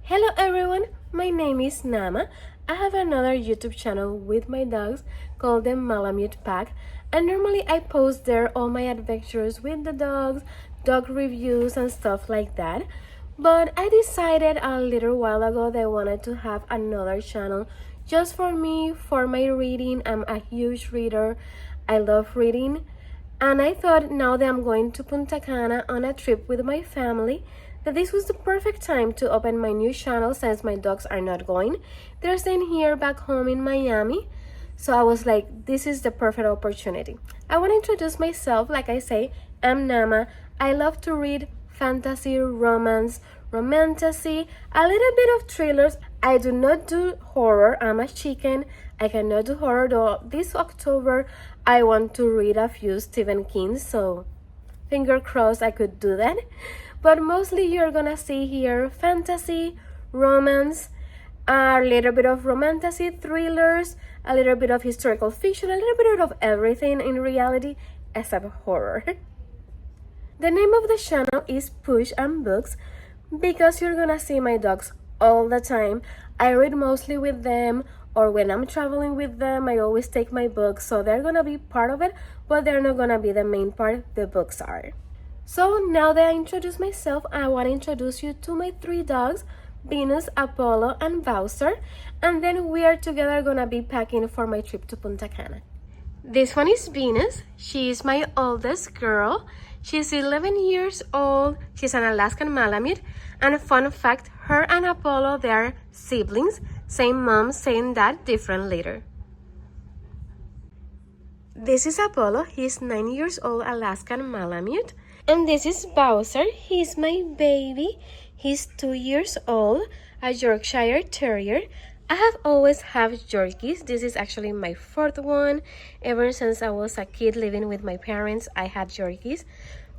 Hello everyone, my name is Nama. I have another YouTube channel with my dogs called the Malamute Pack, and normally I post there all my adventures with the dogs, dog reviews and stuff like that. But I decided a little while ago that I wanted to have another channel just for me, for my reading. I'm a huge reader. I love reading. And I thought now that I'm going to Punta Cana on a trip with my family, that this was the perfect time to open my new channel since my dogs are not going. They're staying here back home in Miami. So I was like, this is the perfect opportunity. I want to introduce myself. Like I say, I'm Nama. I love to read fantasy, romance, romantasy, a little bit of thrillers. I do not do horror. I'm a chicken. I cannot do horror, though this October I want to read a few Stephen King, so finger crossed I could do that. But mostly you're gonna see here fantasy, romance, a little bit of romantasy, thrillers, a little bit of historical fiction, a little bit of everything in reality except horror. The name of the channel is Push and Books because you're gonna see my dogs all the time. I read mostly with them, or when I'm traveling with them, I always take my books, so they're gonna be part of it, but they're not gonna be the main part, the books are. So now that I introduced myself, I want to introduce you to my three dogs, Venus, Apollo, and Bowser, and then we are together gonna be packing for my trip to Punta Cana. This one is Venus. She is my oldest girl. She's 11 years old. She's an Alaskan Malamute. And a fun fact, her and Apollo, they are siblings. Same mom, same dad, different litter. This is Apollo. He's 9 years old, Alaskan Malamute. And this is Bowser. He's my baby. He's 2 years old, a Yorkshire Terrier. I have always had Yorkies. This is actually my fourth one. Ever since I was a kid living with my parents, I had Yorkies.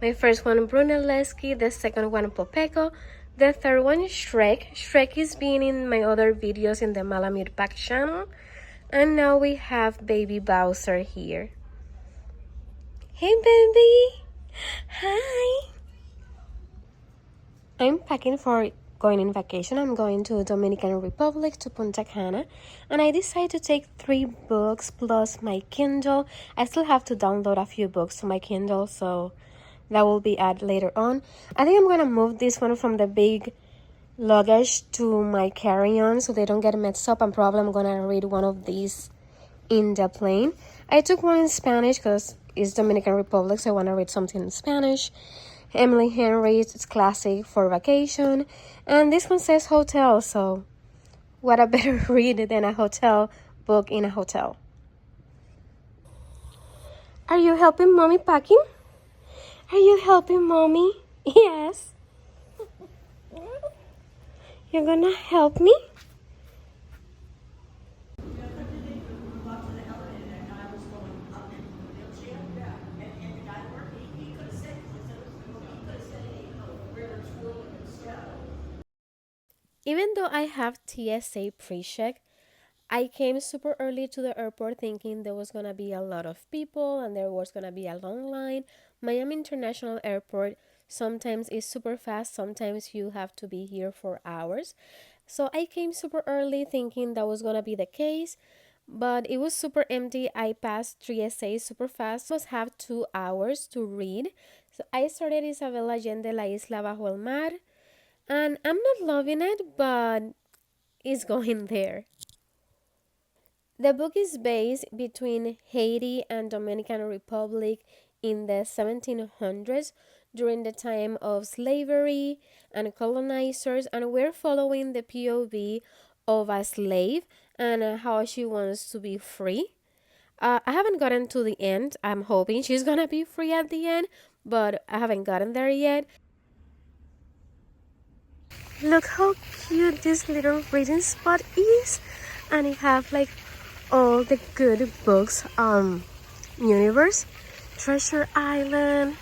My first one, Brunelleschi. The second one, Popeco. The third one, Shrek. Shrek is being in my other videos in the Malamute Pack channel. And now we have baby Bowser here. Hey, baby. Hi. I'm packing for going in vacation. I'm going to Dominican Republic, to Punta Cana, and I decided to take 3 books plus my Kindle. I still have to download a few books to my Kindle, so that will be added later on. I think I'm gonna move this one from the big luggage to my carry-on so they don't get mixed up. I'm probably gonna read one of these in the plane. I took one in Spanish because it's Dominican Republic, so I want to read something in Spanish. Emily Henry's classic for vacation, and this one says hotel, so what a better read than a hotel book in a hotel. Are you helping mommy packing? Are you helping mommy? Yes. You're gonna help me? Even though I have TSA pre-check, I came super early to the airport thinking there was gonna be a lot of people and there was gonna be a long line. Miami International Airport sometimes is super fast, sometimes you have to be here for hours. So I came super early thinking that was gonna be the case, but it was super empty. I passed 3SA super fast. I must have 2 hours to read. So I started Isabel Allende, La Isla Bajo el Mar, and I'm not loving it, but it's going there. The book is based between Haiti and Dominican Republic in the 1700s during the time of slavery and colonizers, and we're following the POV of a slave and how she wants to be free. I haven't gotten to the end. I'm hoping she's gonna be free at the end, but I haven't gotten there yet. Look how cute this little reading spot is, and it have like all the good books universe. Treasure Island,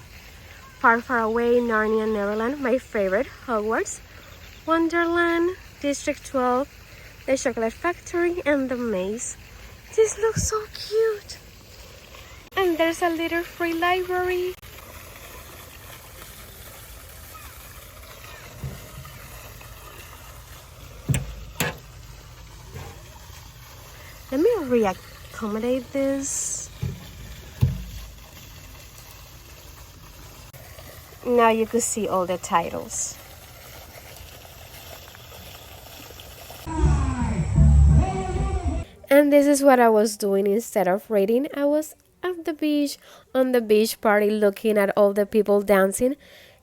Far Far Away, Narnia, Neverland, my favorite, Hogwarts, Wonderland, District 12, The Chocolate Factory, and The Maze. This looks so cute. And there's a little free library. reaccommodate this. Now you could see all the titles. And this is what I was doing instead of reading. I was at the beach, on the beach party, looking at all the people dancing,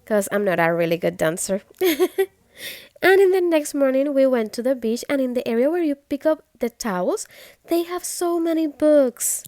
because I'm not a really good dancer. And in the next morning, we went to the beach, and in the area where you pick up the towels, they have so many books.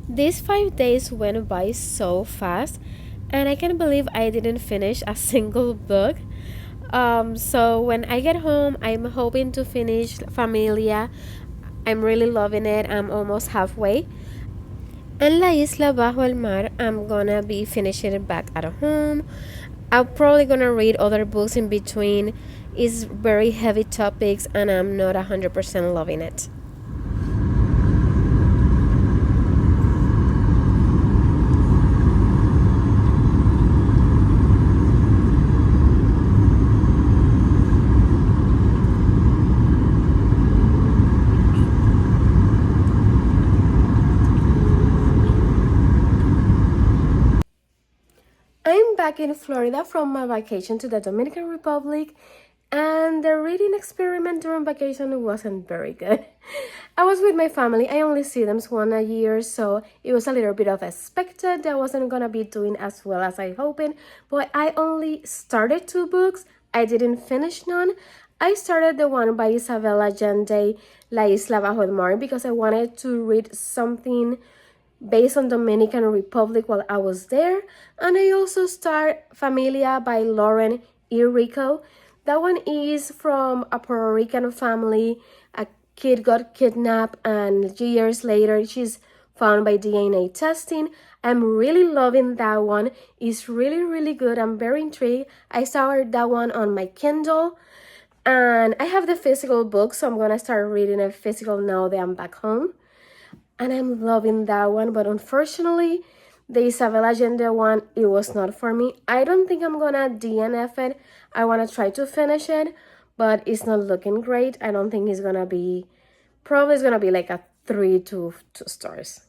These 5 days went by so fast, and I can't believe I didn't finish a single book. So when I get home, I'm hoping to finish Familia. I'm really loving it. I'm almost halfway. And La Isla Bajo el Mar, I'm gonna be finishing it back at home. I'm probably gonna read other books in between. It's very heavy topics, and I'm not 100% loving it. I'm back in Florida from my vacation to the Dominican Republic, and the reading experiment during vacation wasn't very good. I was with my family. I only see them once a year, so it was a little bit of expected that I wasn't gonna be doing as well as I hoping. But I only started 2 books. I didn't finish none. I started the one by Isabel Allende, La Isla Bajo el Mar, because I wanted to read something based on Dominican Republic while I was there. And I also start Familia by Lauren E. Rico. That one is from a Puerto Rican family. A kid got kidnapped, and years later she's found by DNA testing. I'm really loving that one. It's really, really good. I'm very intrigued. I started that one on my Kindle, and I have the physical book, so I'm gonna start reading a physical now that I'm back home. And I'm loving that one, but unfortunately, the Isabel Allende one, it was not for me. I don't think I'm gonna DNF it. I wanna try to finish it, but it's not looking great. I don't think it's gonna be, probably it's gonna be like a 3 to 2 stars.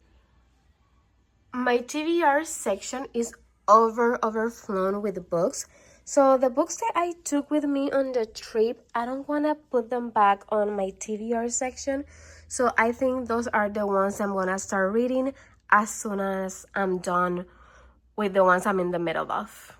My TBR section is overflown with books. So the books that I took with me on the trip, I don't want to put them back on my TBR section. So I think those are the ones I'm going to start reading as soon as I'm done with the ones I'm in the middle of.